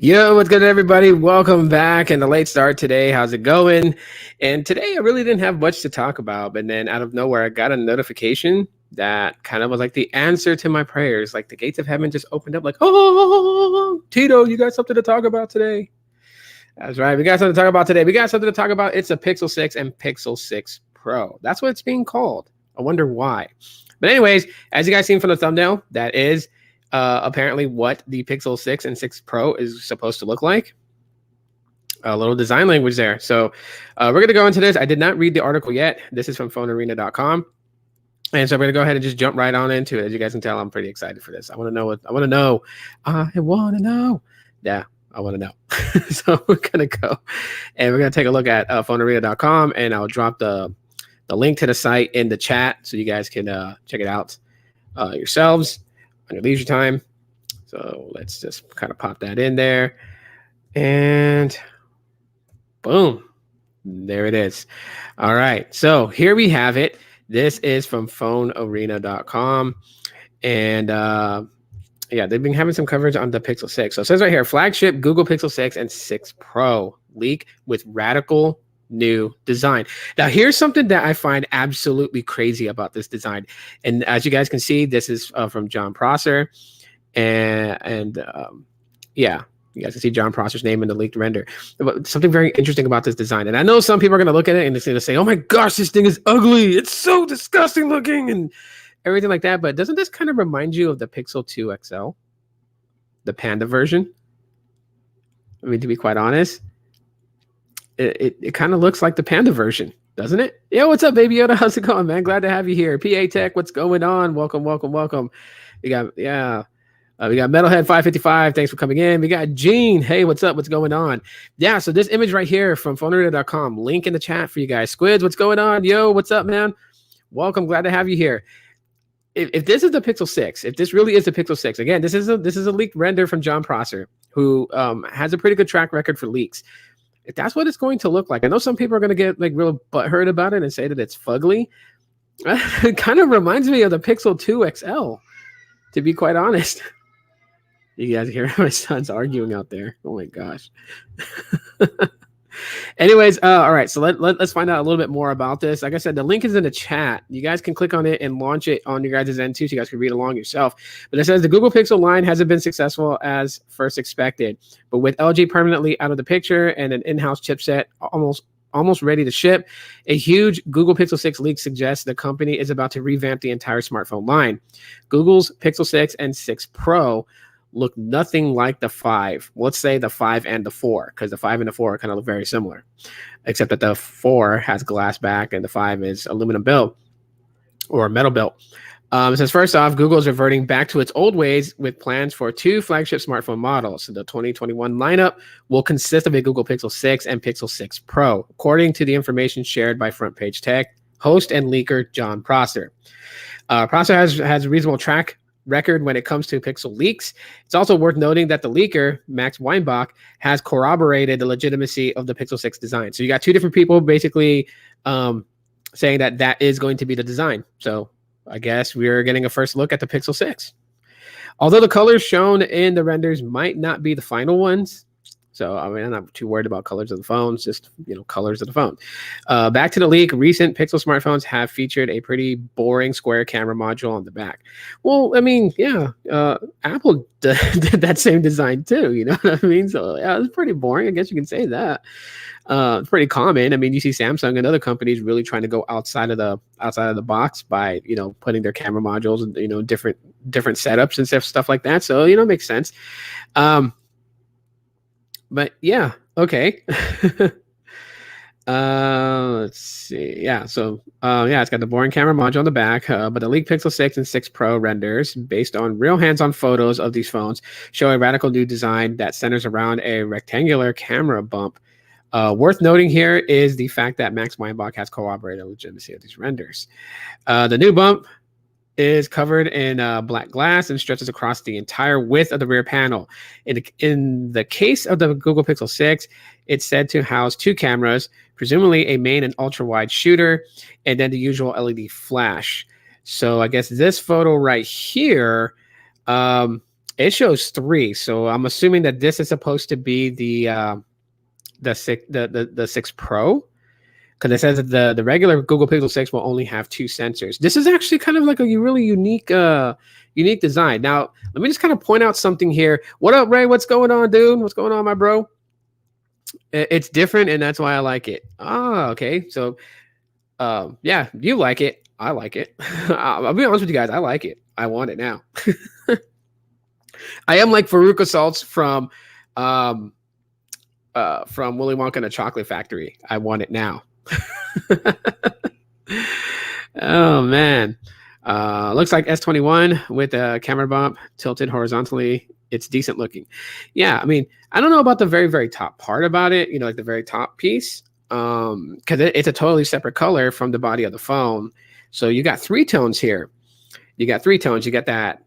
Yo, what's good, everybody? Welcome back and a late start today. How's it going? And today I really didn't have much to talk about, but then out of nowhere, I got a notification that kind of was like the answer to my prayers. Like the gates of heaven just opened up, like, oh, Tito, you got something to talk about today. That's right. We got something to talk about today. We got something to talk about. It's a Pixel 6 and Pixel 6 Pro. That's what it's being called. I wonder why. But anyways, as you guys seen from the thumbnail, that is apparently what the Pixel 6 and 6 Pro is supposed to look like. A little design language there. So we're going to go into this. I did not read the article yet. This is from phonearena.com. And so we're going to go ahead and just jump right on into it. As you guys can tell, I'm pretty excited for this. I want to know what I want to know. I want to know. Yeah, I want to know. So we're going to go and we're going to take a look at phonearena.com, and I'll drop the link to the site in the chat so you guys can check it out yourselves on your leisure time. So let's just kind of pop that in there, and boom, there it is. All right, so here we have it. This is from phonearena.com, and yeah, they've been having some coverage on the Pixel 6. So it says right here, flagship Google Pixel 6 and 6 Pro leak with radical new design. Now, here's something that I find absolutely crazy about this design. And as you guys can see, this is from Jon Prosser. And yeah, you guys can see Jon Prosser's name in the leaked render. But something very interesting about this design. And I know some people are going to look at it and they're going to say, oh my gosh, this thing is ugly. It's so disgusting looking and everything like that. But doesn't this kind of remind you of the Pixel 2 XL, the Panda version? I mean, to be quite honest, it kind of looks like the Panda version, doesn't it? Yo, what's up, Baby Yoda? How's it going, man? Glad to have you here. PA Tech, what's going on? Welcome, welcome, welcome. We got, yeah. We got Metalhead 555. Thanks for coming in. We got Gene. Hey, what's up? What's going on? Yeah, so this image right here from phonearena.com. Link in the chat for you guys. Squids, what's going on? Yo, what's up, man? Welcome. Glad to have you here. If this is the Pixel 6, if this really is the Pixel 6, again, this is a leaked render from Jon Prosser, who has a pretty good track record for leaks. If that's what it's going to look like, I know some people are going to get like real butthurt about it and say that it's fugly. It kind of reminds me of the Pixel 2 XL, to be quite honest. You guys hear my son's arguing out there. Oh my gosh. Anyways, all right. So let's find out a little bit more about this. Like I said, the link is in the chat. You guys can click on it and launch it on your guys' end too, so you guys can read along yourself. But it says the Google Pixel line hasn't been successful as first expected, but with LG permanently out of the picture and an in-house chipset almost ready to ship, a huge Google Pixel 6 leak suggests the company is about to revamp the entire smartphone line. Google's Pixel 6 and 6 Pro look nothing like the 5. Let's say the 5 and the 4, because the 5 and the 4 kind of look very similar, except that the 4 has glass back and the 5 is aluminum built or metal built. It says, first off, Google is reverting back to its old ways with plans for 2 flagship smartphone models. So the 2021 lineup will consist of a Google Pixel 6 and Pixel 6 Pro, according to the information shared by Front Page Tech host and leaker Jon Prosser. Prosser has a reasonable track record when it comes to Pixel leaks. It's also worth noting that the leaker, Max Weinbach, has corroborated the legitimacy of the Pixel 6 design. So you got 2 different people basically saying that that is going to be the design. So I guess we're getting a first look at the Pixel 6. Although the colors shown in the renders might not be the final ones. So, I mean, I'm not too worried about colors of the phones, just, colors of the phone. Back to the leak, recent Pixel smartphones have featured a pretty boring square camera module on the back. Well, I mean, yeah, Apple did that same design too, you know what I mean? So, yeah, it's pretty boring. I guess you can say that. It's pretty common. I mean, you see Samsung and other companies really trying to go outside of the box by, putting their camera modules and, different setups and stuff like that. So, it makes sense. But yeah, okay. Let's see. Yeah, so it's got the boring camera module on the back, but the leaked Pixel 6 and 6 Pro renders based on real hands-on photos of these phones show a radical new design that centers around a rectangular camera bump. Worth noting here is the fact that Max Weinbach has corroborated the legitimacy of these renders. The new bump is covered in black glass and stretches across the entire width of the rear panel. In the case of the Google Pixel 6, it's said to house 2 cameras, presumably a main and ultra-wide shooter, and then the usual LED flash. So I guess this photo right here It shows 3, so I'm assuming that this is supposed to be the 6 Pro, because it says that the regular Google Pixel 6 will only have 2 sensors. This is actually kind of like a really unique design. Now, let me just kind of point out something here. What up, Ray? What's going on, dude? What's going on, my bro? It's different, and that's why I like it. Ah, okay. So, yeah, you like it. I like it. I'll be honest with you guys. I like it. I want it now. I am like Veruca Salts from Willy Wonka and the Chocolate Factory. I want it now. Oh man. Looks like S21 with a camera bump tilted horizontally. It's decent looking. Yeah, I mean, I don't know about the very top part about it, like the very top piece, because it's a totally separate color from the body of the phone. So you got 3 tones here. You got 3 tones. You got that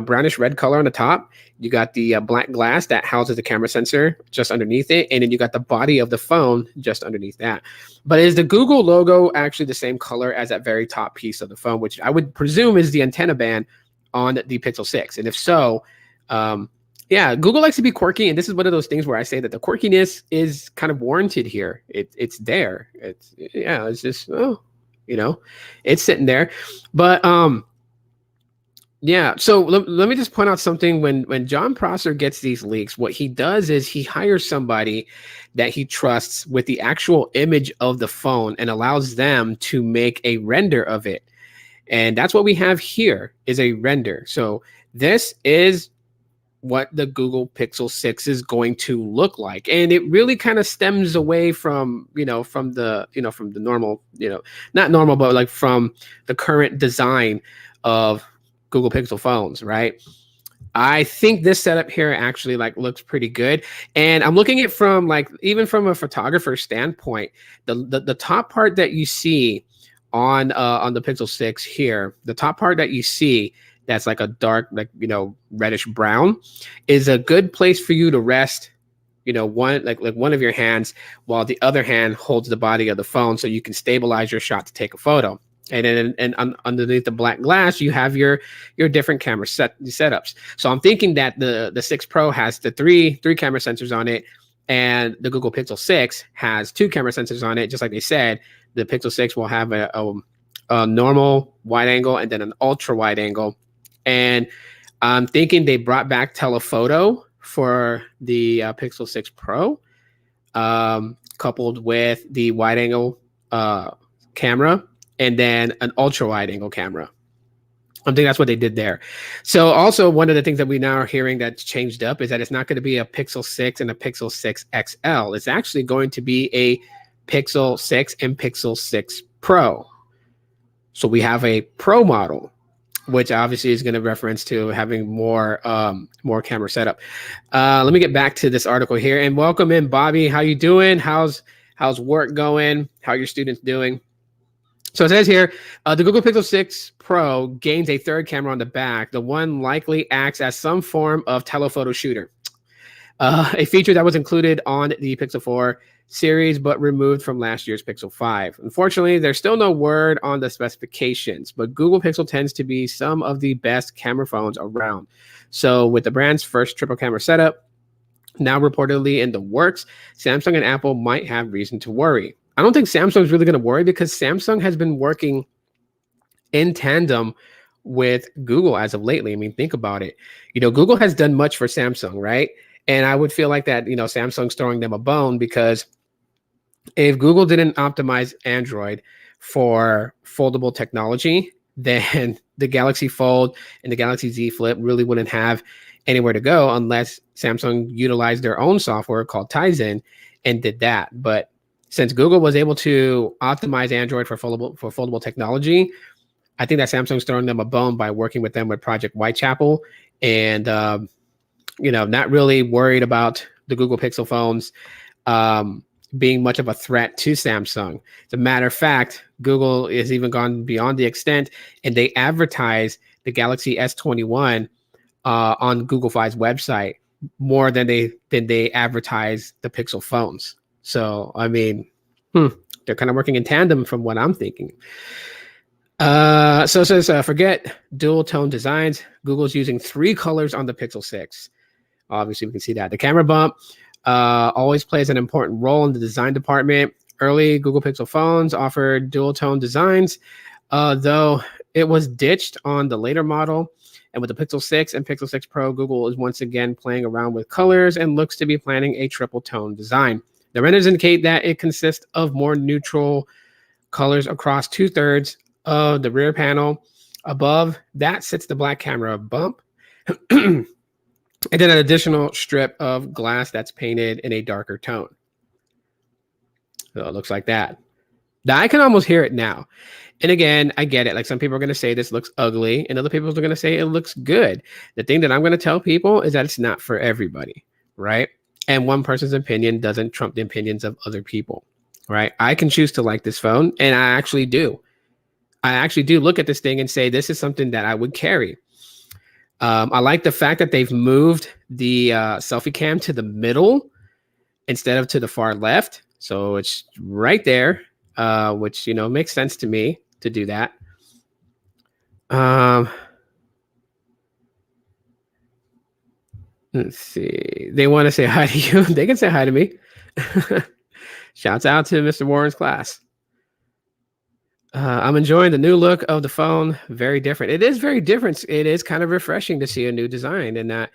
brownish red color on the top. You got the black glass that houses the camera sensor just underneath it, and then you got the body of the phone just underneath that. But is the Google logo actually the same color as that very top piece of the phone, which I would presume is the antenna band on the Pixel 6? And if so, yeah, Google likes to be quirky, and this is one of those things where I say that the quirkiness is kind of warranted here. It's there. It's just it's sitting there. But yeah, so let me just point out something. When Jon Prosser gets these leaks, what he does is he hires somebody that he trusts with the actual image of the phone and allows them to make a render of it. And that's what we have here, is a render. So this is what the Google Pixel 6 is going to look like. And it really kind of stems away from the normal, not normal, but like from the current design of Google Pixel phones, right? I think this setup here actually like looks pretty good. And I'm looking at it from like, even from a photographer's standpoint, the top part that you see on the Pixel 6 here, the top part that you see that's like a dark, like, reddish brown, is a good place for you to rest, one of your hands while the other hand holds the body of the phone, so you can stabilize your shot to take a photo. And then underneath the black glass, you have your different camera setups. So I'm thinking that the 6 Pro has the three camera sensors on it, and the Google Pixel 6 has 2 camera sensors on it. Just like they said, the Pixel 6 will have a normal wide angle and then an ultra wide angle. And I'm thinking they brought back telephoto for the Pixel 6 Pro, coupled with the wide angle camera, and then an ultra wide angle camera. I think that's what they did there. So also one of the things that we now are hearing that's changed up is that it's not going to be a Pixel 6 and a Pixel 6 XL. It's actually going to be a Pixel 6 and Pixel 6 Pro. So we have a Pro model, which obviously is going to reference to having more camera setup. Let me get back to this article here, and welcome in, Bobby. How you doing? How's work going? How are your students doing? So it says here, the Google Pixel 6 Pro gains a 3rd camera on the back. The one likely acts as some form of telephoto shooter, a feature that was included on the Pixel 4 series but removed from last year's Pixel 5. Unfortunately, there's still no word on the specifications, but Google Pixel tends to be some of the best camera phones around. So with the brand's first triple camera setup now reportedly in the works, Samsung and Apple might have reason to worry. I don't think Samsung's really going to worry, because Samsung has been working in tandem with Google as of lately. I mean, think about it. Google has done much for Samsung, right? And I would feel like that, Samsung's throwing them a bone, because if Google didn't optimize Android for foldable technology, then the Galaxy Fold and the Galaxy Z Flip really wouldn't have anywhere to go unless Samsung utilized their own software called Tizen and did that. But since Google was able to optimize Android for foldable technology, I think that Samsung's throwing them a bone by working with them with Project Whitechapel, and not really worried about the Google Pixel phones being much of a threat to Samsung. As a matter of fact, Google has even gone beyond the extent, and they advertise the Galaxy S21 on Google Fi's website more than they advertise the Pixel phones. So, I mean, they're kind of working in tandem from what I'm thinking. So it says, forget dual tone designs. Google's using 3 colors on the Pixel 6. Obviously, we can see that. The camera bump always plays an important role in the design department. Early Google Pixel phones offered dual tone designs, though it was ditched on the later model. And with the Pixel 6 and Pixel 6 Pro, Google is once again playing around with colors and looks to be planning a triple tone design. The renders indicate that it consists of more neutral colors across 2/3 of the rear panel. Above that sits the black camera bump. And then an additional strip of glass that's painted in a darker tone. So it looks like that. Now I can almost hear it now. And again, I get it. Like some people are going to say this looks ugly, and other people are going to say it looks good. The thing that I'm going to tell people is that it's not for everybody, right? And one person's opinion doesn't trump the opinions of other people, right? I can choose to like this phone, and I actually do. I actually do look at this thing and say, this is something that I would carry. I like the fact that they've moved the selfie cam to the middle instead of to the far left. So it's right there, which, you know, makes sense to me to do that. Let's see. They want to say hi to you. They can say hi to me. Shouts out to Mr. Warren's class. I'm enjoying the new look of the phone. Very different. It is very different. It is kind of refreshing to see a new design and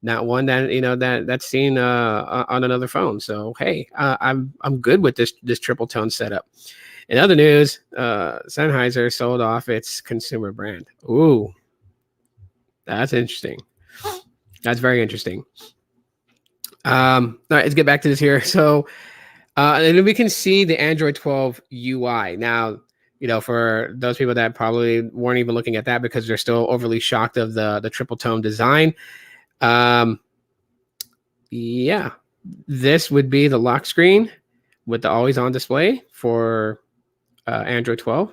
not one that, you know, that's seen on another phone. So hey, I'm good with this triple tone setup. In other news, Sennheiser sold off its consumer brand. Ooh, that's interesting. That's very interesting. All right, let's get back to this here. So, and then we can see the Android 12 UI now. You know, for those people that probably weren't even looking at that because they're still overly shocked of the triple tone design. Yeah, this would be the lock screen with the always on display for Android 12.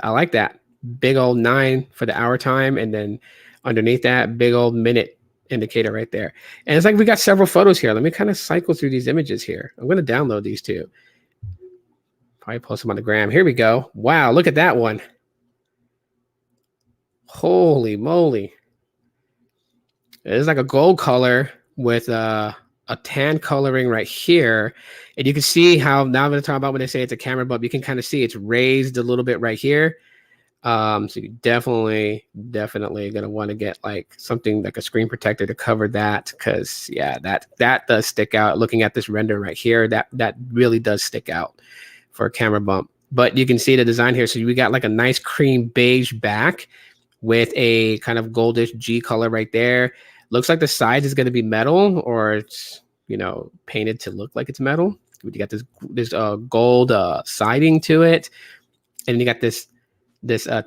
I like that. Big old 9 for the hour time. And then underneath that, big old minute indicator right there. And it's like we got several photos here. Let me kind of cycle through these images here. I'm going to download these too. Probably post them on the gram. Here we go. Wow, look at that one. Holy moly. It is like a gold color with a tan coloring right here. And you can see how, now I'm going to talk about when they say it's a camera bump, you can kind of see it's raised a little bit right here. So you definitely going to want to get like something like a screen protector to cover that. Cause yeah, that does stick out. Looking at this render right here, that really does stick out for a camera bump. But you can see the design here. So we got like a nice cream beige back with a kind of goldish G color right there. Looks like the sides is going to be metal, or it's, you know, painted to look like it's metal. You got this gold siding to it, and you got this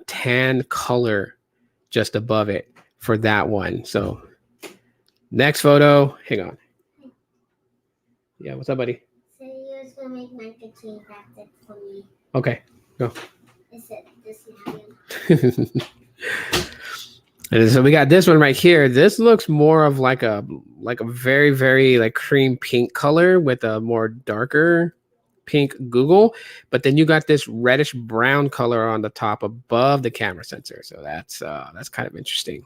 tan color just above it for that one. So next photo, hang on. Yeah, what's up, buddy? So you're just gonna make mac and cheese plastic for me. Okay, go. Is it this now? And so we got this one right here. This looks more of like a very, very like cream pink color with a more darker pink Google. But then you got this reddish brown color on the top above the camera sensor. So that's kind of interesting.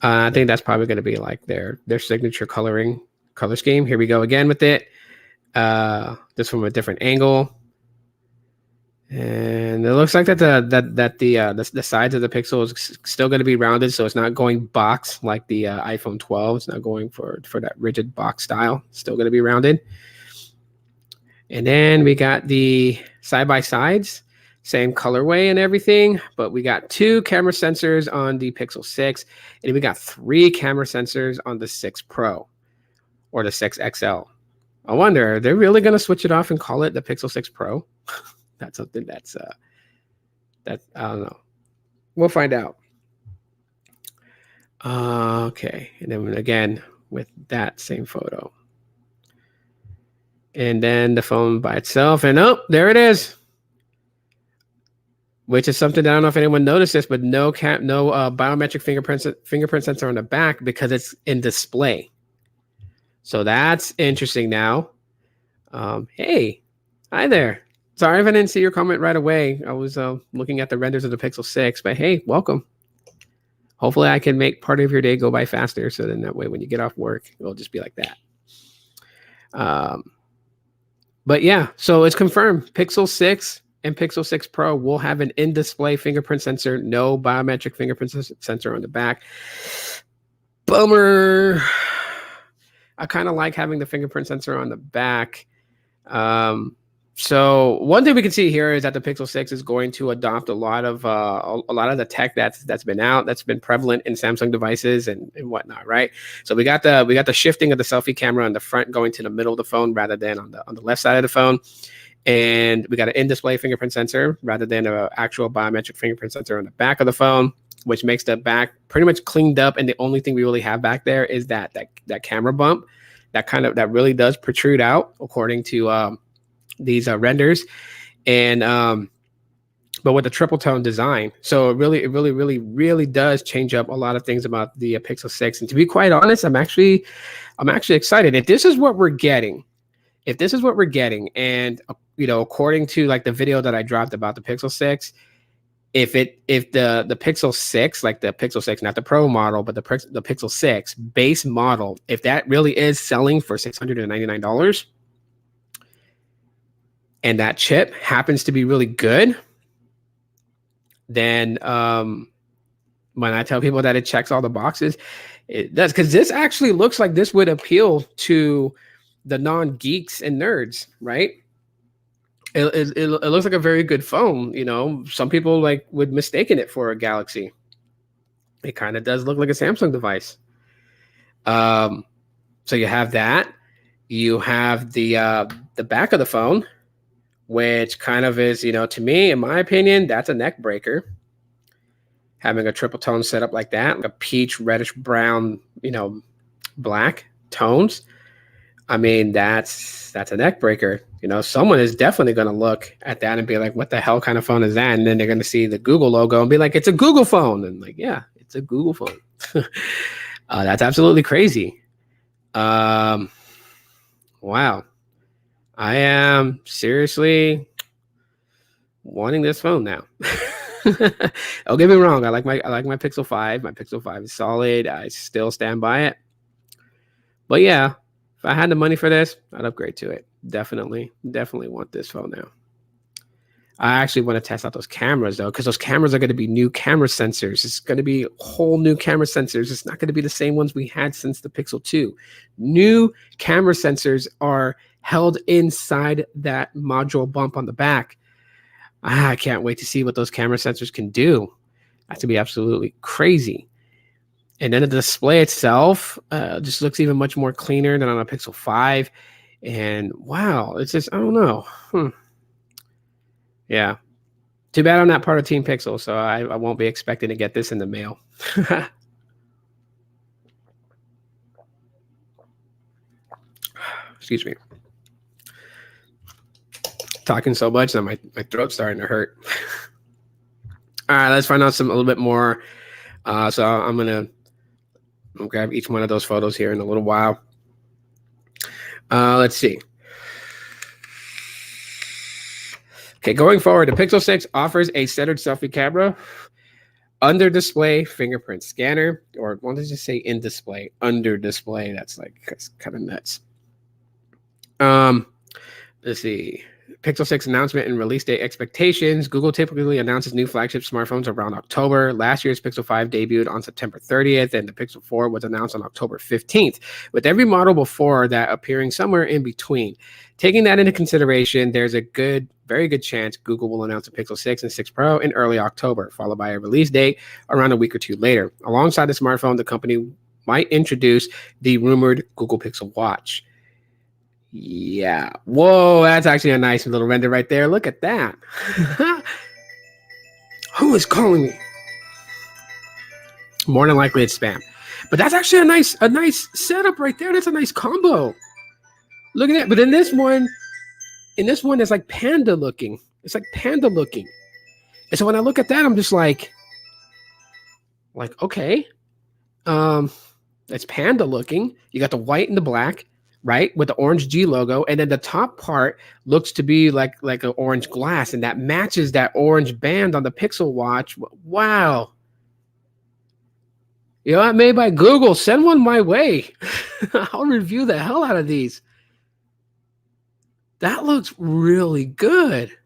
I think that's probably going to be like their signature color scheme. Here we go again with it. This from a different angle. And it looks like that the sides of the Pixel is still going to be rounded, so it's not going box like the iPhone 12. It's not going for that rigid box style. It's still going to be rounded. And then we got the side-by-sides, same colorway and everything, but we got 2 camera sensors on the Pixel 6, and we got 3 camera sensors on the 6 Pro or the 6 XL. I wonder, are they really going to switch it off and call it the Pixel 6 Pro? That's something that I don't know. We'll find out. Okay, and then again with that same photo, and then the phone by itself, and oh, there it is. Which is something that I don't know if anyone noticed this, but no biometric fingerprint sensor on the back because it's in display. So that's interesting now. Hey, hi there. Sorry if I didn't see your comment right away. I was looking at the renders of the Pixel 6, but hey, welcome. Hopefully I can make part of your day go by faster, so then that way when you get off work, it'll just be like that. But yeah, so it's confirmed. Pixel 6 and Pixel 6 Pro will have an in-display fingerprint sensor, no biometric fingerprint sensor on the back. Bummer. I kind of like having the fingerprint sensor on the back. So one thing we can see here is that the Pixel 6 is going to adopt a lot of the tech that's been prevalent in Samsung devices and whatnot, right? So we got the shifting of the selfie camera on the front going to the middle of the phone rather than on the left side of the phone, and we got an in-display fingerprint sensor rather than an actual biometric fingerprint sensor on the back of the phone, which makes the back pretty much cleaned up. And the only thing we really have back there is that camera bump that really does protrude out according to these renders, and but with the triple tone design, so it really does change up a lot of things about the Pixel 6. And to be quite honest, I'm actually excited. If this is what we're getting, and according to like the video that I dropped about the Pixel 6, if the Pixel 6, like the Pixel 6, not the Pro model, but the Pixel 6 base model, if that really is selling for $699, and that chip happens to be really good, then when I tell people that it checks all the boxes, it does, because this actually looks like this would appeal to the non-geeks and nerds, right? It looks like a very good phone. Some people would mistaken it for a Galaxy. It kind of does look like a Samsung device. So you have that. You have the back of the phone, which kind of is, to me, in my opinion, that's a neck breaker. Having a triple tone setup like that, like a peach, reddish brown, black tones. I mean, that's a neck breaker. Someone is definitely going to look at that and be like, what the hell kind of phone is that? And then they're going to see the Google logo and be like, it's a Google phone. And like, yeah, it's a Google phone. That's absolutely crazy. Wow. I am seriously wanting this phone now. Don't get me wrong. I like my Pixel 5. My Pixel 5 is solid. I still stand by it. But yeah, if I had the money for this, I'd upgrade to it. Definitely want this phone now. I actually want to test out those cameras though, because those cameras are going to be new camera sensors. It's going to be whole new camera sensors. It's not going to be the same ones we had since the Pixel 2. New camera sensors are held inside that module bump on the back. I can't wait to see what those camera sensors can do. That's going to be absolutely crazy. And then the display itself just looks even much more cleaner than on a Pixel 5. And wow, it's just, I don't know. Yeah. Too bad I'm not part of Team Pixel, so I won't be expecting to get this in the mail. Excuse me. Talking so much that my throat's starting to hurt. All right, let's find out a little bit more. So I'm gonna grab each one of those photos here in a little while. Let's see. Okay, going forward, the Pixel 6 offers a centered selfie camera, under display fingerprint scanner, or why don't I just say in display, under display? That's kind of nuts. Let's see. Pixel 6 announcement and release date expectations. Google typically announces new flagship smartphones around October. Last year's Pixel 5 debuted on September 30th, and the Pixel 4 was announced on October 15th, with every model before that appearing somewhere in between. Taking that into consideration, there's a very good chance Google will announce a Pixel 6 and 6 Pro in early October, followed by a release date around a week or two later. Alongside the smartphone, the company might introduce the rumored Google Pixel Watch. Yeah. Whoa, that's actually a nice little render right there. Look at that. Who is calling me? More than likely it's spam. But that's actually a nice setup right there. That's a nice combo. Look at that. But in this one, it's like panda looking. It's like panda looking. And so when I look at that, I'm just like okay. It's panda looking. You got the white and the black. right? With the orange G logo. And then the top part looks to be like an orange glass, and that matches that orange band on the Pixel Watch. Wow. You know, made by Google. Send one my way. I'll review the hell out of these. That looks really good.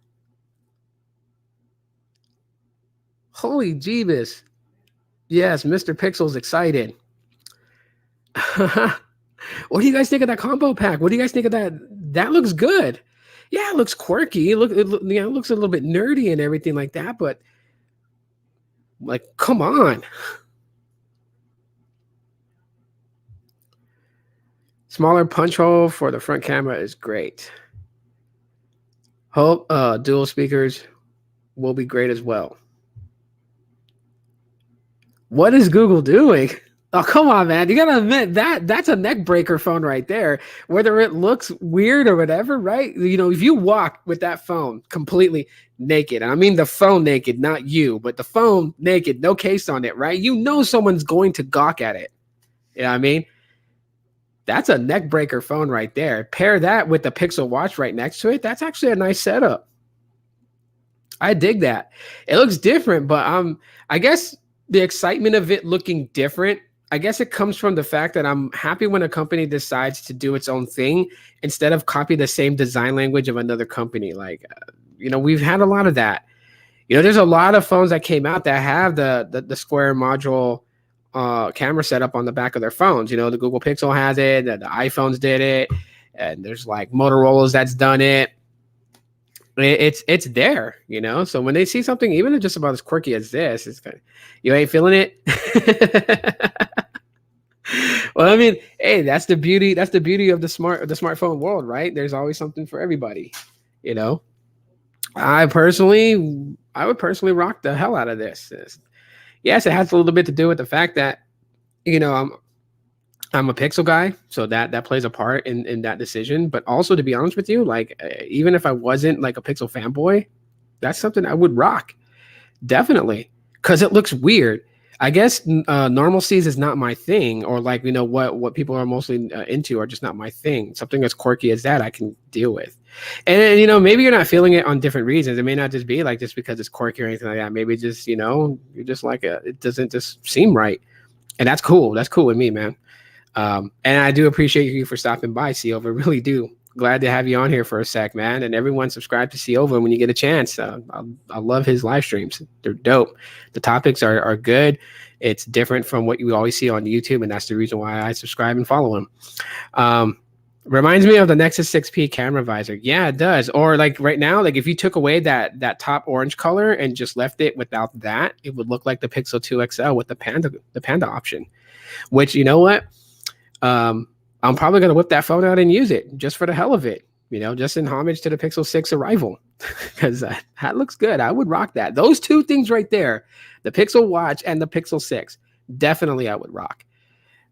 Holy Jeebus. Yes, Mr. Pixel's excited. What do you guys think of that combo pack? What do you guys think of that? That looks good. Yeah, it looks quirky. It looks a little bit nerdy and everything like that, but like, come on. Smaller punch hole for the front camera is great. Hope dual speakers will be great as well. What is Google doing? Oh, come on, man. You got to admit that's a neck breaker phone right there. Whether it looks weird or whatever, right? You know, if you walk with that phone completely naked, I mean the phone naked, not you, but the phone naked, no case on it, right? You know someone's going to gawk at it. You know what I mean? That's a neck breaker phone right there. Pair that with the Pixel Watch right next to it. That's actually a nice setup. I dig that. It looks different, but I guess the excitement of it looking different, I guess it comes from the fact that I'm happy when a company decides to do its own thing instead of copy the same design language of another company. Like, you know, we've had a lot of that. You know, there's a lot of phones that came out that have the square module camera setup on the back of their phones. You know, the Google Pixel has it, the iPhones did it, and there's like Motorola's that's done it. It's there, you know. So when they see something even just about as quirky as this, it's kind of, you ain't feeling it. Well, I mean, hey, that's the beauty of the smartphone world, right? There's always something for everybody, you know. I would personally rock the hell out of this. Yes, it has a little bit to do with the fact that, you know, I'm a Pixel guy, so that plays a part in that decision. But also, to be honest with you, like even if I wasn't like a Pixel fanboy, that's something I would rock, definitely, because it looks weird. I guess normalcies is not my thing, or like, you know, what people are mostly into are just not my thing. Something as quirky as that I can deal with. And you know, maybe you're not feeling it on different reasons. It may not just be like just because it's quirky or anything like that. Maybe just, you know, you're just like it doesn't just seem right, and that's cool. That's cool with me, man. And I do appreciate you for stopping by, Ciova. Really do. Glad to have you on here for a sec, man. And everyone subscribe to Ciova when you get a chance. I love his live streams. They're dope. The topics are good. It's different from what you always see on YouTube, and that's the reason why I subscribe and follow him. Reminds me of the Nexus 6P camera visor. Yeah, it does. Or like right now, like if you took away that top orange color and just left it without that, it would look like the Pixel 2 XL with the Panda option. Which, you know what? I'm probably going to whip that phone out and use it just for the hell of it, you know, just in homage to the Pixel 6 arrival, because that looks good. I would rock that. Those two things right there, the Pixel Watch and the Pixel 6, definitely I would rock.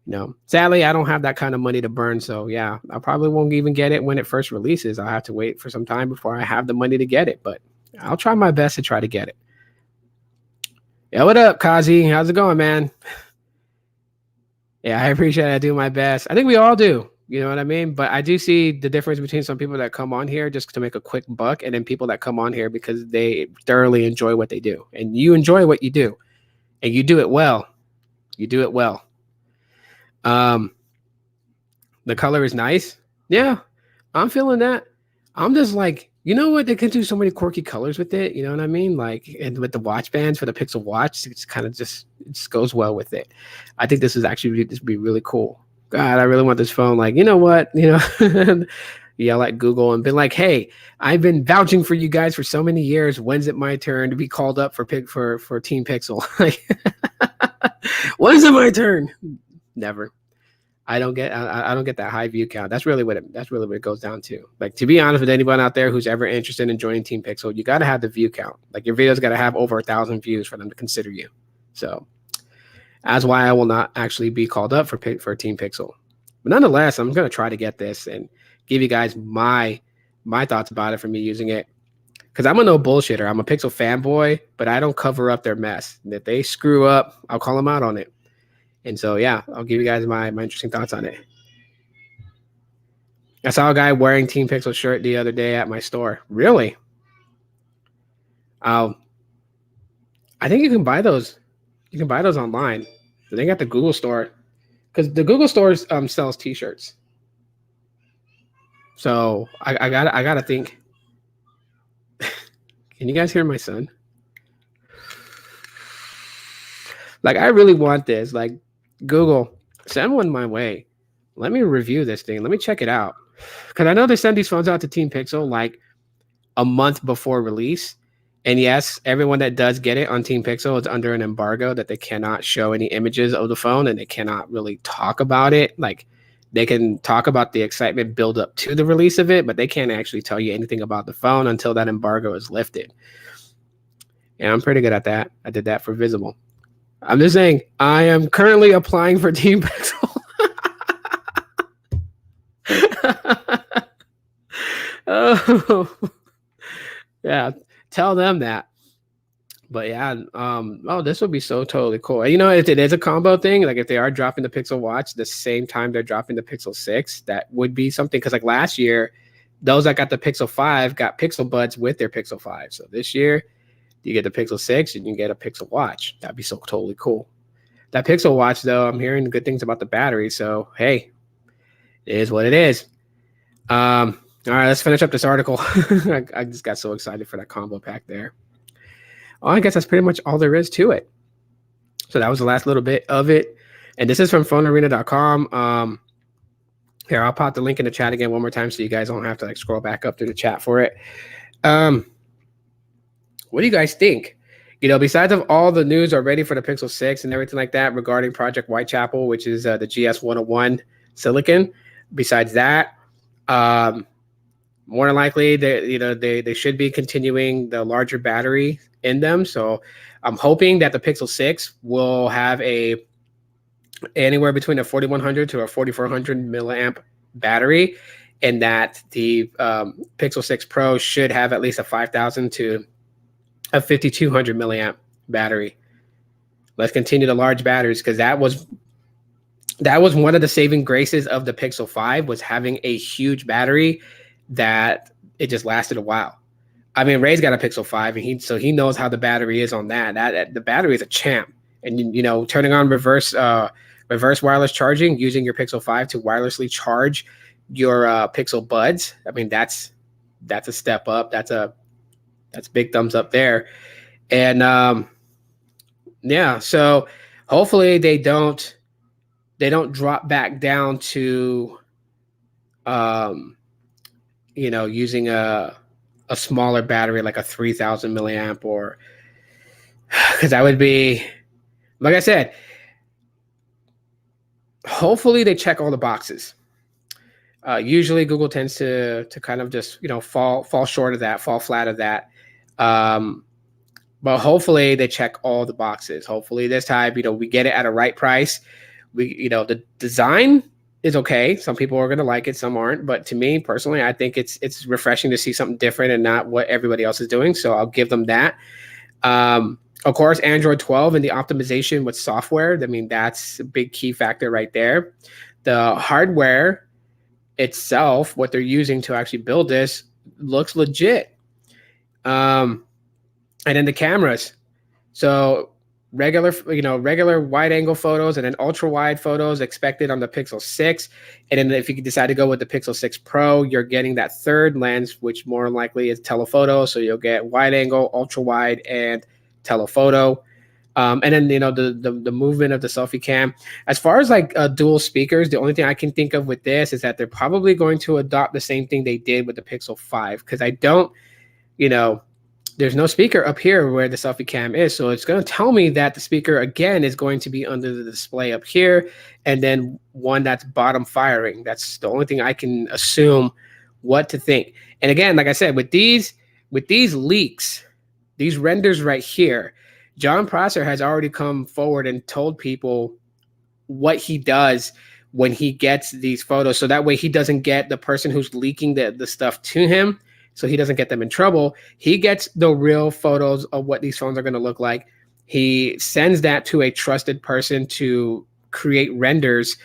You know, sadly, I don't have that kind of money to burn. So yeah, I probably won't even get it when it first releases. I'll have to wait for some time before I have the money to get it, but I'll try my best to try to get it. Yeah, what up, Kazi? How's it going, man? Yeah, I appreciate it. I do my best. I think we all do. You know what I mean? But I do see the difference between some people that come on here just to make a quick buck, and then people that come on here because they thoroughly enjoy what they do. And you enjoy what you do, and you do it well. You do it well. The color is nice. Yeah, I'm feeling that. I'm just like, you know what? They can do so many quirky colors with it. You know what I mean? Like, and with the watch bands for the Pixel Watch, it's kind of just goes well with it. I think this is actually this would be really cool. God, I really want this phone. Like, you know what? You know, yell at Google and be like, hey, I've been vouching for you guys for so many years. When's it my turn to be called up for Team Pixel? Like, when's it my turn? Never. I don't get that high view count. That's really what it goes down to. Like, to be honest with anyone out there who's ever interested in joining Team Pixel, you got to have the view count. Like, your video's got to have over 1,000 views for them to consider you. So that's why I will not actually be called up for Team Pixel. But nonetheless, I'm going to try to get this and give you guys my thoughts about it from me using it. Because I'm a no bullshitter. I'm a Pixel fanboy, but I don't cover up their mess. And if they screw up, I'll call them out on it. And so, yeah, I'll give you guys my interesting thoughts on it. I saw a guy wearing Team Pixel shirt the other day at my store. Really? I think you can buy those. You can buy those online. They got the Google store because the Google store sells T-shirts. So I gotta think. Can you guys hear my son? Like, I really want this. Like, Google, send one my way. Let me review this thing. Let me check it out. Because I know they send these phones out to Team Pixel like a month before release. And yes, everyone that does get it on Team Pixel is under an embargo that they cannot show any images of the phone and they cannot really talk about it. Like, they can talk about the excitement build up to the release of it, but they can't actually tell you anything about the phone until that embargo is lifted. And I'm pretty good at that. I did that for Visible. I'm just saying, I am currently applying for Team Pixel. Oh, yeah. Tell them that. But yeah, this would be so totally cool. You know, if it is a combo thing, like if they are dropping the Pixel Watch the same time they're dropping the Pixel 6, that would be something. Because like last year, those that got the Pixel 5 got Pixel Buds with their Pixel 5. So this year, you get the Pixel 6 and you get a Pixel Watch. That'd be so totally cool. That Pixel Watch, though, I'm hearing good things about the battery. So, hey, it is what it is. All right, let's finish up this article. I just got so excited for that combo pack there. I guess that's pretty much all there is to it. So that was the last little bit of it. And this is from phonearena.com. Here, I'll pop the link in the chat again one more time so you guys don't have to like scroll back up through the chat for it. What do you guys think? You know, besides of all the news already for the Pixel 6 and everything like that regarding Project Whitechapel, which is the GS101 silicon, besides that, more than likely, they should be continuing the larger battery in them. So I'm hoping that the Pixel 6 will have anywhere between a 4100 to a 4400 milliamp battery, and that the Pixel 6 Pro should have at least a 5000 to a 5200 milliamp battery. Let's continue the large batteries, because that was one of the saving graces of the Pixel 5, was having a huge battery that it just lasted a while. I mean, Ray's got a Pixel 5, and he knows how the battery is on that. That the battery is a champ. And you know, turning on reverse wireless charging, using your Pixel 5 to wirelessly charge your Pixel Buds. I mean, that's a step up. That's big thumbs up there. And yeah, so hopefully they don't drop back down to using a smaller battery like a 3000 milliamp, or because that would be, like I said, hopefully they check all the boxes. Usually Google tends to kind of just fall short of that, fall flat of that. But hopefully they check all the boxes. Hopefully this time we get it at a right price. The design is okay. Some people are going to like it, some aren't. But to me personally, I think it's refreshing to see something different and not what everybody else is doing. So I'll give them that. Of course, Android 12 and the optimization with software. I mean, that's a big key factor right there. The hardware itself, what they're using to actually build this, looks legit. And then the cameras. So regular wide angle photos and then ultra wide photos expected on the Pixel 6. And then if you decide to go with the Pixel 6 Pro, you're getting that third lens, which more than likely is telephoto. So you'll get wide angle, ultra wide, and telephoto. And then the movement of the selfie cam. As far as like dual speakers, the only thing I can think of with this is that they're probably going to adopt the same thing they did with the Pixel 5, because I don't, there's no speaker up here where the selfie cam is. So it's going to tell me that the speaker, again, is going to be under the display up here, and then one that's bottom firing. That's the only thing I can assume what to think. And again, like I said, with these leaks, these renders right here, John Prosser has already come forward and told people what he does when he gets these photos. So that way he doesn't get the person who's leaking the stuff to him, so he doesn't get them in trouble. He gets the real photos of what these phones are going to look like. He sends that to a trusted person to create renders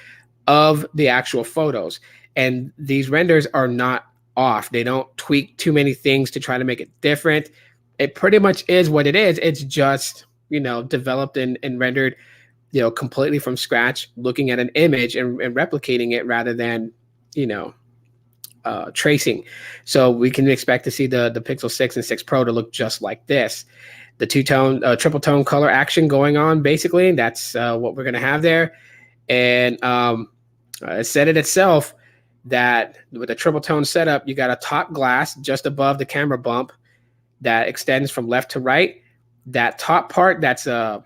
of the actual photos. and these renders are not off. They don't tweak too many things to try to make it different. It pretty much is what it is. It's just, developed and rendered, completely from scratch, looking at an image and replicating it rather than, tracing. So we can expect to see the Pixel 6 and 6 Pro to look just like this. The two-tone, triple tone color action going on, basically. That's what we're going to have there. And it said it itself that with a triple tone setup, you got a top glass just above the camera bump that extends from left to right. That top part, that's like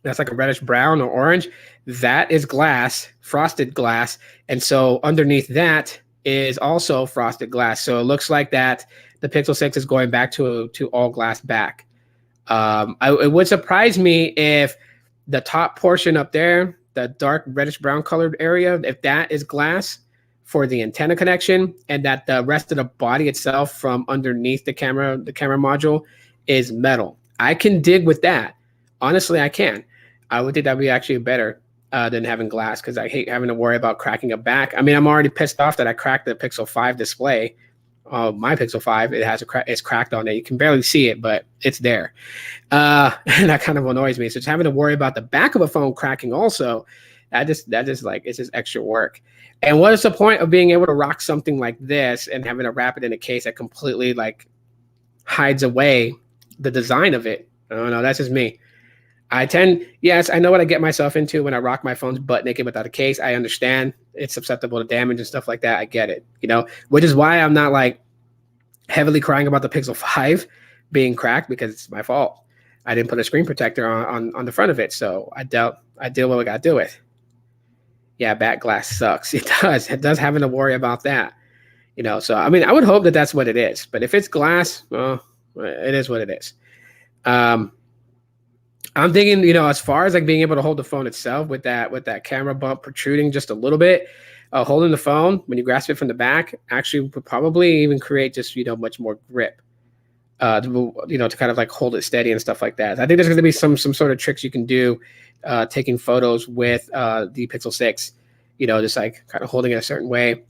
a reddish brown or orange. That is glass, frosted glass. And so underneath that is also frosted glass. So it looks like that the Pixel 6 is going back to all glass back. It would surprise me if the top portion up there, the dark reddish brown colored area, if that is glass for the antenna connection, and that the rest of the body itself from underneath the camera module is metal. I can dig with that. Honestly, I can. I would think that would be actually better than having glass, because I hate having to worry about cracking a back. I mean, I'm already pissed off that I cracked the Pixel 5 display. My Pixel 5, it has it's cracked on it. You can barely see it, but it's there. And that kind of annoys me. So just having to worry about the back of a phone cracking also, that just like, it's just extra work. And what is the point of being able to rock something like this and having to wrap it in a case that completely like hides away the design of it? I don't know. That's just me. Yes, I know what I get myself into when I rock my phones butt naked without a case. I understand it's susceptible to damage and stuff like that. I get it, which is why I'm not like heavily crying about the Pixel 5 being cracked, because it's my fault. I didn't put a screen protector on the front of it. So I deal with what I got to deal with. Yeah, back glass sucks. It does. It does, having to worry about that. So I mean, I would hope that that's what it is. But if it's glass, well, it is what it is. I'm thinking, as far as like being able to hold the phone itself with that camera bump protruding just a little bit, holding the phone when you grasp it from the back actually would probably even create just, much more grip, to kind of like hold it steady and stuff like that. I think there's going to be some sort of tricks you can do, taking photos with the Pixel 6, just like kind of holding it a certain way.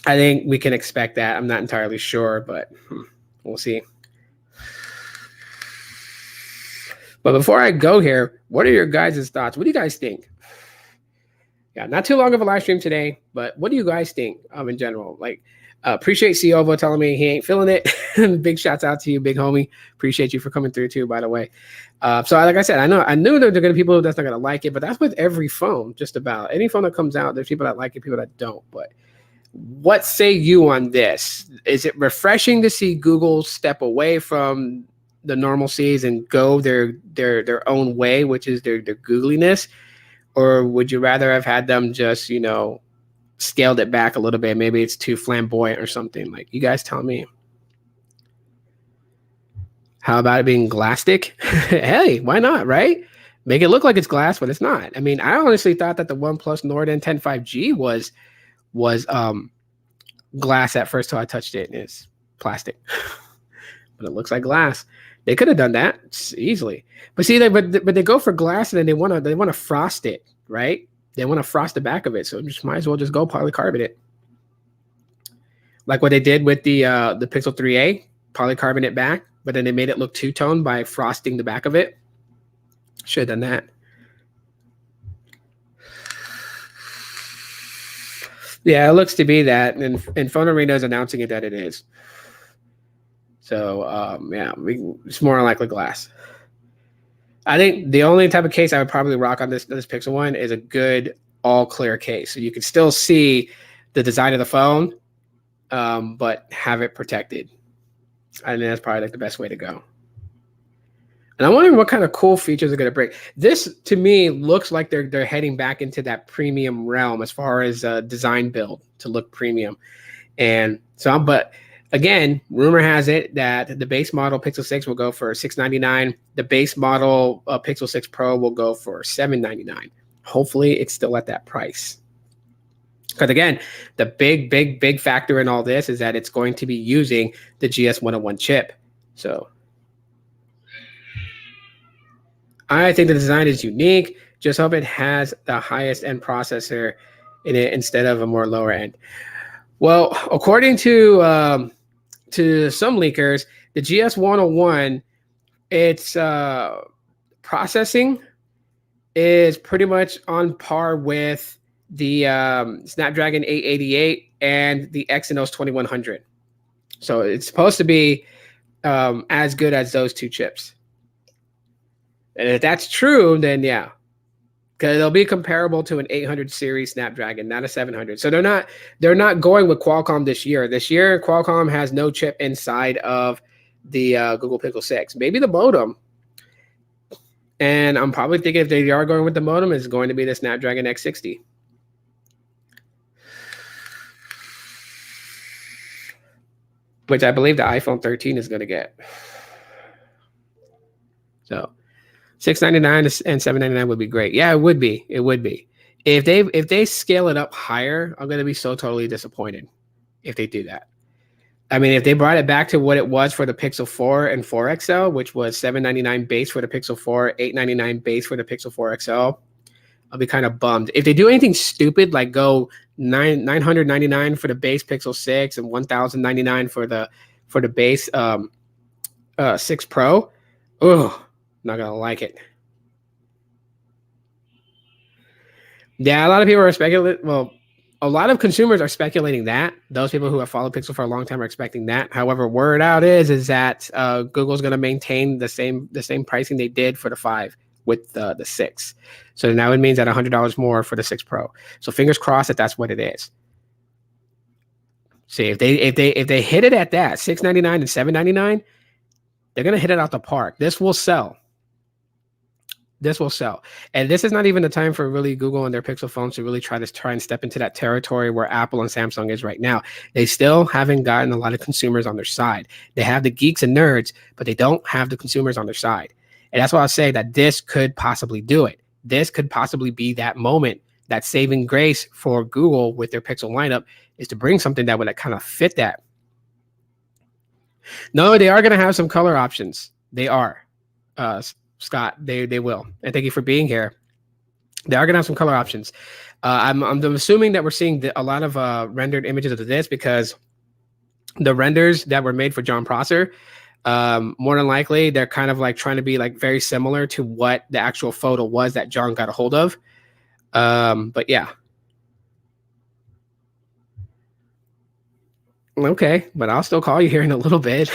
I think we can expect that. I'm not entirely sure, but we'll see. But before I go here, what are your guys' thoughts? What do you guys think? Yeah, not too long of a live stream today, but what do you guys think in general? Like, appreciate Ciovo telling me he ain't feeling it. Big shouts out to you, big homie. Appreciate you for coming through too, by the way. So like I said, I knew there are going to be people that's not going to like it, but that's with every phone, just about. Any phone that comes out, there's people that like it, people that don't. But what say you on this? Is it refreshing to see Google step away from the normalcies and go their own way, which is their googliness? Or would you rather have had them just, scaled it back a little bit? Maybe it's too flamboyant or something. Like, you guys tell me. How about it being glasstic? Hey, why not, right? Make it look like it's glass, but it's not. I mean, I honestly thought that the OnePlus Nord N10 5G was glass at first till I touched it, and it's plastic. But it looks like glass. They could have done that easily. But see, but they go for glass, and then they want to frost it, right? They want to frost the back of it, so just might as well just go polycarbonate, like what they did with the Pixel 3a, polycarbonate back, but then they made it look two-tone by frosting the back of it. Should have done that. Yeah, it looks to be that, and Phone Arena is announcing it that it is. So yeah, it's more likely glass. I think the only type of case I would probably rock on this Pixel one is a good all clear case, so you can still see the design of the phone, but have it protected. I think that's probably like the best way to go. And I'm wondering what kind of cool features are going to bring. This to me looks like they're heading back into that premium realm as far as design build to look premium. And so, but again, rumor has it that the base model Pixel 6 will go for $699. The base model Pixel 6 Pro will go for $799. Hopefully, it's still at that price. Because again, the big factor in all this is that it's going to be using the GS101 chip. So I think the design is unique. Just hope it has the highest end processor in it instead of a more lower end. Well, according to some leakers, the GS101, its processing is pretty much on par with the Snapdragon 888 and the Exynos 2100. So it's supposed to be as good as those two chips. And if that's true, then yeah, because it'll be comparable to an 800 series Snapdragon, not a 700. So they're not going with Qualcomm this year. This year, Qualcomm has no chip inside of the Google Pixel 6. Maybe the modem. And I'm probably thinking if they are going with the modem, it's going to be the Snapdragon X60. Which I believe the iPhone 13 is going to get. So $699 and $799 would be great. Yeah, it would be. It would be. If they scale it up higher, I'm going to be so totally disappointed if they do that. I mean, if they brought it back to what it was for the Pixel 4 and 4 XL, which was $799 base for the Pixel 4, $899 base for the Pixel 4 XL, I'll be kind of bummed. If they do anything stupid like go $999 for the base Pixel 6 and $1,099 for the base 6 Pro, not gonna like it. Yeah, a lot of people are speculating. Well, a lot of consumers are speculating that. Those people who have followed Pixel for a long time are expecting that. However, word out is that Google's going to maintain the same pricing they did for the 5 with the 6. So now it means that $100 more for the 6 Pro. So fingers crossed that that's what it is. See, if they hit it at that $699 and $799, they're going to hit it out the park. This will sell. This will sell. And this is not even the time for really Google and their Pixel phones to really try and step into that territory where Apple and Samsung is right now. They still haven't gotten a lot of consumers on their side. They have the geeks and nerds, but they don't have the consumers on their side. And that's why I say that this could possibly do it. This could possibly be that moment, that saving grace for Google with their Pixel lineup is to bring something that would kind of fit that. No, they are going to have some color options. They are. Scott, they will. And thank you for being here. They are going to have some color options. I'm assuming that we're seeing a lot of rendered images of this because the renders that were made for Jon Prosser, more than likely, they're kind of like trying to be like very similar to what the actual photo was that Jon got a hold of. But yeah. Okay, but I'll still call you here in a little bit.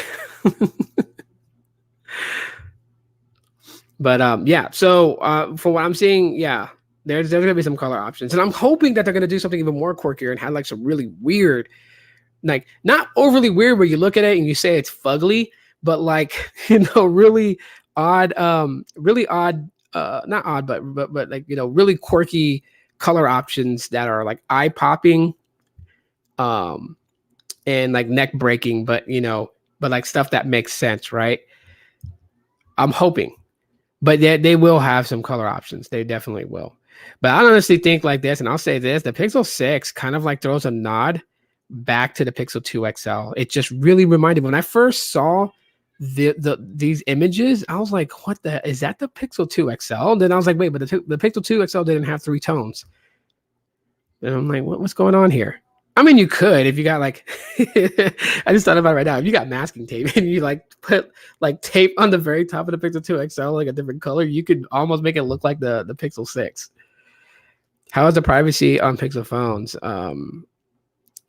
But yeah, so for what I'm seeing, yeah, there's gonna be some color options, and I'm hoping that they're gonna do something even more quirkier and have like some really weird, like not overly weird where you look at it and you say it's fugly, but like really odd, not odd, but like really quirky color options that are like eye popping, and like neck breaking, but like stuff that makes sense, right? I'm hoping. But they will have some color options. They definitely will. But I honestly think like this, and I'll say this, the Pixel 6 kind of like throws a nod back to the Pixel 2 XL. It just really reminded me. When I first saw these images, I was like, what the, is that the Pixel 2 XL? And then I was like, wait, but the Pixel 2 XL didn't have 3 tones. And I'm like, what's going on here? I mean, you could if you got like, I just thought about it right now. If you got masking tape and you like put like tape on the very top of the Pixel 2 XL, like a different color, you could almost make it look like the Pixel 6. How is the privacy on Pixel phones?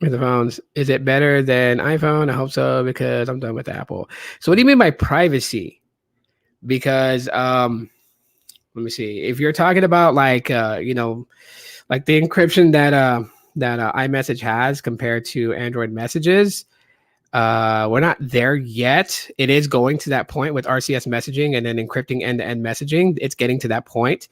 With the phones, is it better than iPhone? I hope so because I'm done with Apple. So what do you mean by privacy? Because let me see. If you're talking about like like the encryption that iMessage has compared to Android messages, we're not there yet. It is going to that point with RCS messaging and then encrypting end-to-end messaging. It's getting to that point.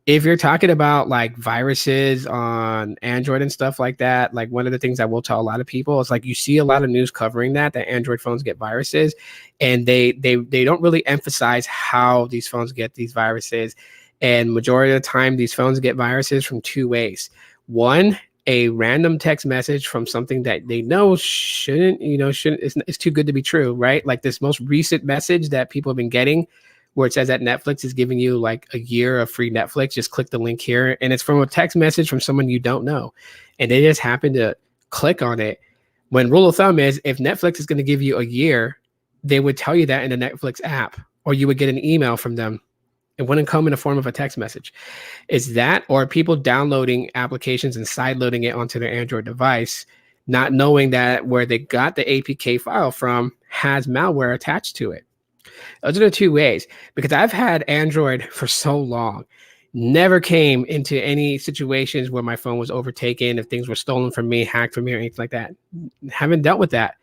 If you're talking about like viruses on Android and stuff like that, like one of the things I will tell a lot of people is like you see a lot of news covering that Android phones get viruses, and they don't really emphasize how these phones get these viruses. And majority of the time, these phones get viruses from 2 ways. One, a random text message from something that they know shouldn't, it's too good to be true, right? Like this most recent message that people have been getting where it says that Netflix is giving you like a year of free Netflix. Just click the link here, and it's from a text message from someone you don't know, and they just happen to click on it. When rule of thumb is, if Netflix is going to give you a year, they would tell you that in the Netflix app, or you would get an email from them. It wouldn't come in the form of a text message. It's that, or people downloading applications and sideloading it onto their Android device, not knowing that where they got the APK file from has malware attached to it. Those are the two ways, because I've had Android for so long, never came into any situations where my phone was overtaken, if things were stolen from me, hacked from me, or anything like that. Haven't dealt with that,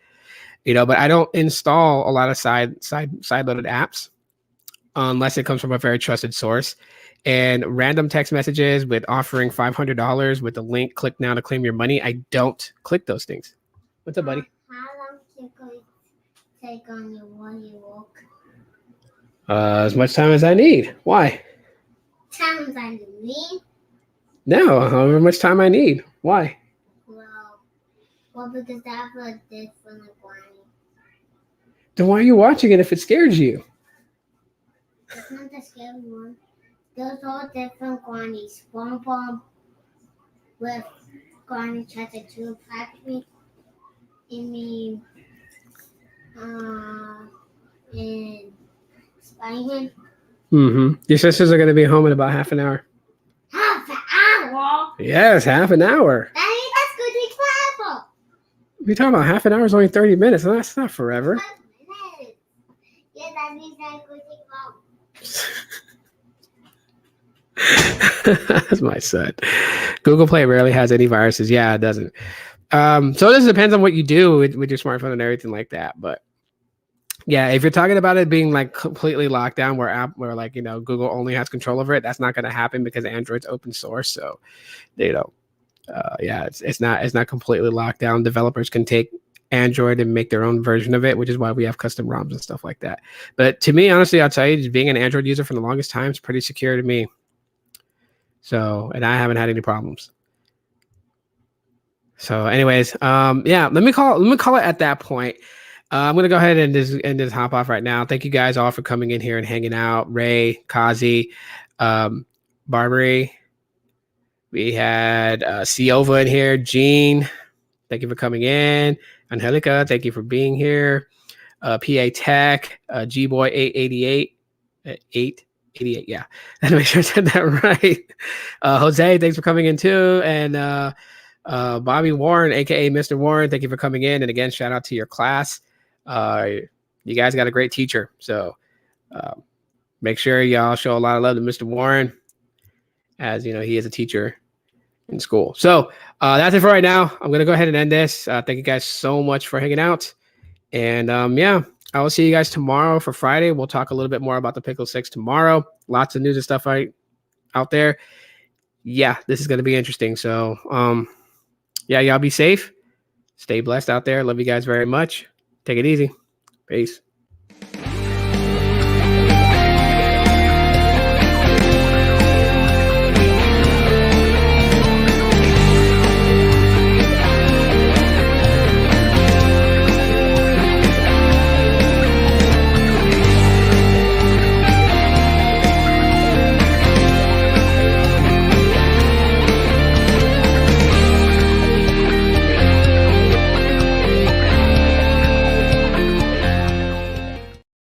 but I don't install a lot of side-loaded apps unless it comes from a very trusted source. And random text messages with offering $500 with the link, click now to claim your money, I don't click those things. What's up, buddy? How long do you take on your while you walk? As much time as I need. Why? Times I need? No, however much time I need. Why? Well, because that's a different one. Then why are you watching it if it scares you? It's not the scary one. There's all different grannies. SpongeBob with Granny Chapter 2 Patrick and Spider-Man. Your sisters are going to be home in about half an hour. Half an hour? Yes, half an hour. Daddy, that's good to forever. You're talking about half an hour is only 30 minutes. That's not forever. 5 minutes. Yeah, that means that could take long. That's my son. Google Play rarely has any viruses. Yeah, it doesn't. So this depends on what you do with your smartphone and everything like that. But yeah, if you're talking about it being like completely locked down where like, Google only has control over it, that's not going to happen because Android's open source. So, it's not completely locked down. Developers can take Android and make their own version of it, which is why we have custom ROMs and stuff like that. But to me, honestly, I'll tell you, just being an Android user for the longest time is pretty secure to me. So, and I haven't had any problems. So anyways, let me call it at that point. I'm going to go ahead and just hop off right now. Thank you guys all for coming in here and hanging out. Ray, Kazi, Barbary. We had Siova in here. Jean, thank you for coming in. Angelica, thank you for being here. PA Tech, Gboy 888. 888, yeah. I had to make sure I said that right. Jose, thanks for coming in too. And Bobby Warren, aka Mr. Warren, thank you for coming in. And again, shout out to your class. You guys got a great teacher. So make sure y'all show a lot of love to Mr. Warren, as he is a teacher in school. So that's it for right now. I'm going to go ahead and end this. Thank you guys so much for hanging out. And I will see you guys tomorrow for Friday. We'll talk a little bit more about the Pickle 6 tomorrow. Lots of news and stuff out there. Yeah, this is going to be interesting. So, y'all be safe. Stay blessed out there. Love you guys very much. Take it easy. Peace.